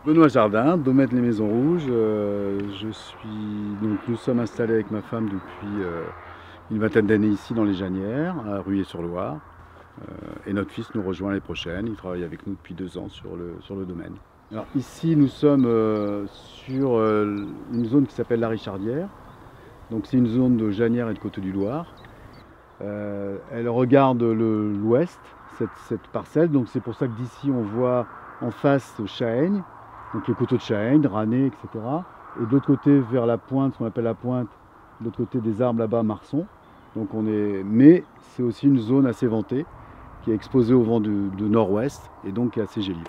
Benoît Jardin, Domaine Les Maisons Rouges. Nous sommes installés avec ma femme depuis une vingtaine d'années ici dans les Janières, à Ruillé-sur-Loire. Et notre fils nous rejoint l'année prochaine. Il travaille avec nous depuis 2 ans sur le domaine. Alors ici, nous sommes sur une zone qui s'appelle la Richardière. Donc c'est une zone de Janières et de Côte-du-Loir. Elle regarde l'ouest, cette parcelle. Donc c'est pour ça que d'ici, on voit en face Chaëgne. Donc les coteaux de Chaëgne, Ranné, etc. Et de l'autre côté, vers la pointe, ce qu'on appelle la pointe, de l'autre côté des arbres là-bas, Marson. Mais c'est aussi une zone assez ventée, qui est exposée au vent de nord-ouest, et donc qui est assez gélive.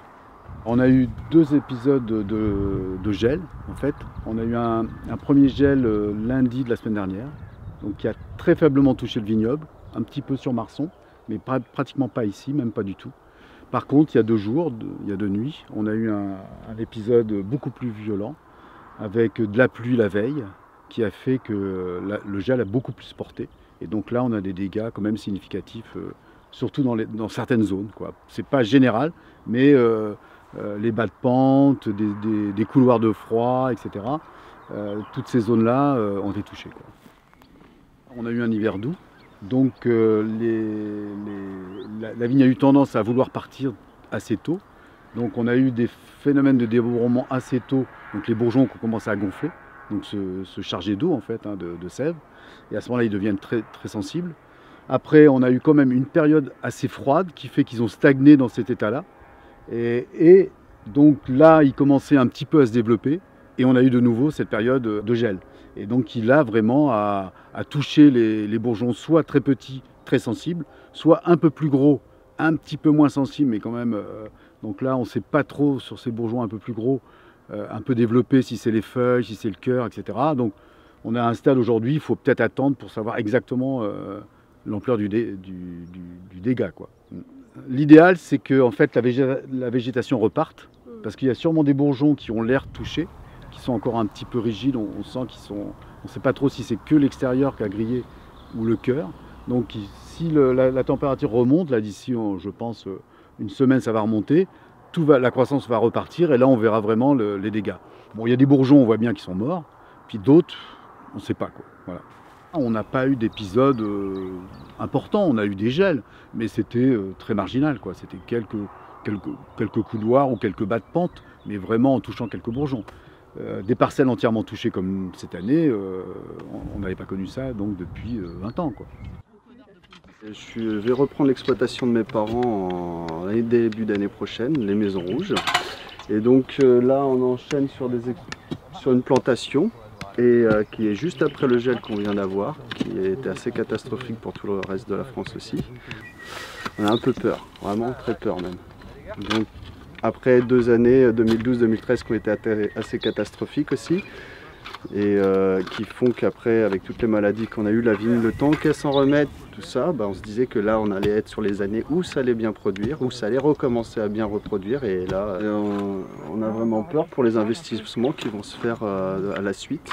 On a eu 2 épisodes de gel, en fait. On a eu un premier gel lundi de la semaine dernière, donc qui a très faiblement touché le vignoble, un petit peu sur Marson, mais pratiquement pas ici, même pas du tout. Par contre, il y a 2 jours, il y a 2 nuits, on a eu un épisode beaucoup plus violent, avec de la pluie la veille, qui a fait que le gel a beaucoup plus porté. Et donc là, on a des dégâts quand même significatifs, surtout dans certaines zones. Ce n'est pas général, mais les bas de pente, des couloirs de froid, etc. Toutes ces zones-là ont été touchées. On a eu un hiver doux. Donc la vigne a eu tendance à vouloir partir assez tôt. Donc on a eu des phénomènes de débourrement assez tôt. Donc les bourgeons qui ont commencé à gonfler, donc se charger d'eau en fait, de sève. Et à ce moment-là, ils deviennent très, très sensibles. Après, on a eu quand même une période assez froide qui fait qu'ils ont stagné dans cet état-là. Et donc là, ils commençaient un petit peu à se développer. Et on a eu de nouveau cette période de gel. Et donc il a vraiment à toucher les bourgeons, soit très petits, très sensibles, soit un peu plus gros, un petit peu moins sensibles, mais quand même. Donc là, on ne sait pas trop sur ces bourgeons un peu plus gros, un peu développés, si c'est les feuilles, si c'est le cœur, etc. Donc on a un stade aujourd'hui, il faut peut-être attendre pour savoir exactement l'ampleur du dégât. L'idéal, c'est que en fait, la végétation reparte, parce qu'il y a sûrement des bourgeons qui ont l'air touchés, qui sont encore un petit peu rigides, on sent qu'ils sont... On ne sait pas trop si c'est que l'extérieur qui a grillé ou le cœur. Donc si la température remonte, là d'ici, je pense, une semaine, ça va remonter, la croissance va repartir et là on verra vraiment les dégâts. Bon, il y a des bourgeons, on voit bien qu'ils sont morts, puis d'autres, on ne sait pas. Voilà. On n'a pas eu d'épisode important, on a eu des gels, mais c'était très marginal. C'était quelques couloirs ou quelques bas de pente, mais vraiment en touchant quelques bourgeons. Des parcelles entièrement touchées comme cette année, on n'avait pas connu ça donc depuis 20 ans. Je vais reprendre l'exploitation de mes parents en début d'année prochaine, les Maisons Rouges. Et donc là on enchaîne sur une plantation qui est juste après le gel qu'on vient d'avoir, qui était assez catastrophique pour tout le reste de la France aussi. On a un peu peur, vraiment très peur même. Donc, après 2 années, 2012-2013, qui ont été assez catastrophiques aussi, et qui font qu'après, avec toutes les maladies qu'on a eues, la vigne, le temps qu'elle s'en remette, tout ça, on se disait que là, on allait être sur les années où ça allait bien produire, où ça allait recommencer à bien reproduire, et là, on a vraiment peur pour les investissements qui vont se faire à la suite.